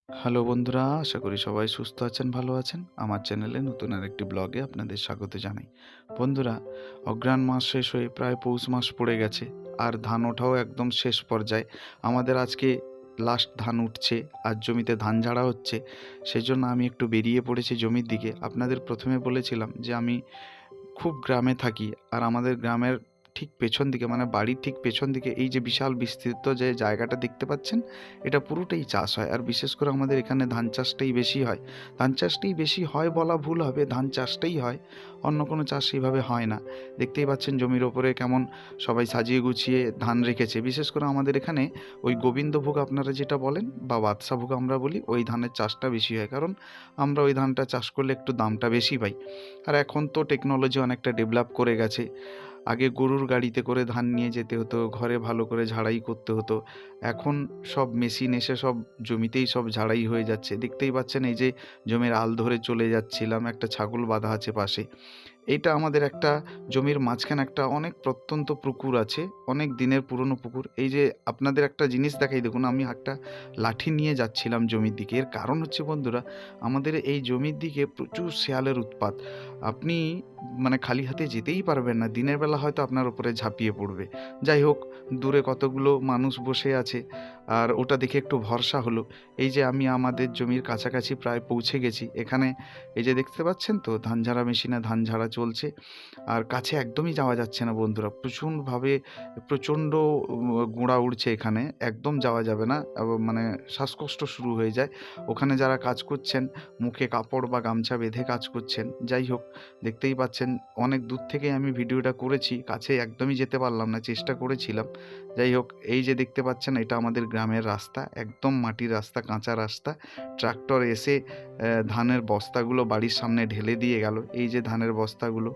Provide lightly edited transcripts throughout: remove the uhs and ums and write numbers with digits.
Hello বন্ধুরা, আশা করি সবাই সুস্থ আছেন, ভালো আছেন। আমার চ্যানেলে নতুন আরেকটি ব্লগে আপনাদের স্বাগত জানাই। বন্ধুরা, অঘ্রাণ মাস শেষ হয়ে প্রায় পৌষ মাস পড়ে গেছে, আর ধান ওঠাও একদম শেষ পর্যায়ে। আমাদের আজকে লাস্ট ধান উঠছে, আর জমিতে ধান ঝাড়া হচ্ছে। সেই জন্য আমি একটু বেরিয়ে পড়েছি জমির দিকে। আপনাদের প্রথমে বলেছিলাম যে আমি খুব গ্রামে থাকি, আর আমাদের গ্রামের ঠিক পেছন দিকে, মানে বাড়ির ঠিক পেছন দিকে এই যে বিশাল বিস্তৃত যে জায়গাটা দেখতে পাচ্ছেন, এটা পুরোটাই চাষ হয়। আর বিশেষ করে আমাদের এখানে ধান চাষটাই বেশি হয়। ধান চাষটাই বেশি হয় বলা ভুল হবে, ধান চাষটাই হয়, অন্য কোনো চাষ সেইভাবে হয় না। দেখতেই পাচ্ছেন জমির ওপরে কেমন সবাই সাজিয়ে গুছিয়ে ধান রেখেছে। বিশেষ করে আমাদের এখানে ওই গোবিন্দভোগ আপনারা যেটা বলেন, বা বাদশাভোগ আমরা বলি, ওই ধানের চাষটা বেশি হয়, কারণ আমরা ওই ধানটা চাষ করলে একটু দামটা বেশি পাই। আর এখন তো টেকনোলজি অনেকটা ডেভেলপ করে গেছে। আগে গরুর গাড়িতে করে ধান নিয়ে যেতে হতো, ঘরে ভালো করে ঝাড়াই করতে হতো। এখন সব মেশিন এসে সব জমিতেই সব ঝাড়াই হয়ে যাচ্ছে। দেখতেই পাচ্ছেন এই যে জমির আল ধরে চলে যাচ্ছিলাম, একটা ছাগল বাঁধা আছে পাশে। এইটা আমাদের একটা জমির মাঝখানে একটা অনেক প্রত্যন্ত পুকুর আছে, অনেক দিনের পুরনো পুকুর। এই যে আপনাদের একটা জিনিস দেখাই, দেখুন আমি একটা লাঠি নিয়ে যাচ্ছিলাম জমির দিকে। এর কারণ হচ্ছে বন্ধুরা, আমাদের এই জমির দিকে প্রচুর শেয়ালের উৎপাত। আপনি মানে খালি হাতে যেতেই পারবেন না, দিনের বেলা হয়তো আপনার উপরে ঝাঁপিয়ে পড়বে। যাই হোক, দূরে কতগুলো মানুষ বসে আছে, আর ওটা দেখে একটু ভরসা হলো। এই যে আমি আমাদের জমির কাছাকাছি প্রায় পৌঁছে গেছি। এখানে এই যে দেখতে পাচ্ছেন তো, ধান ঝাড়া মেশিনে ধান ঝাড়া চলছে। আর কাছে একদমই যাওয়া যাচ্ছে না বন্ধুরা। প্রচণ্ড গোঁড়া উড়ছে এখানে। একদম যাওয়া যাবে না। মানে শ্বাসকষ্ট শুরু হয়ে যায়। ওখানে যারা কাজ করছেন, মুখে কাপড় বা গামছা বেঁধে কাজ করছেন। যাই হোক, দেখতেই পাচ্ছেন অনেক দূর থেকেই আমি ভিডিওটা করেছি। কাছে একদমই যেতে পারলাম না, চেষ্টা করেছিলাম। যাই হোক, এই যে দেখতে পাচ্ছেন, এটা আমাদের গ্রামের রাস্তা। একদম মাটির রাস্তা, কাঁচা রাস্তা। ট্রাক্টর এসে ধানের বস্তাগুলো বাড়ির সামনে ঢেলে দিয়ে গেল। এই যে ধানের বস্তাগুলো।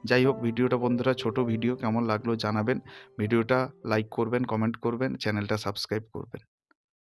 যাই হোক, ভিডিওটা বন্ধুরা ছোট ভিডিও, কেমন লাগলো জানাবেন। ভিডিওটা লাইক করবেন, কমেন্ট করবেন, চ্যানেলটা সাবস্ক্রাইব করবেন।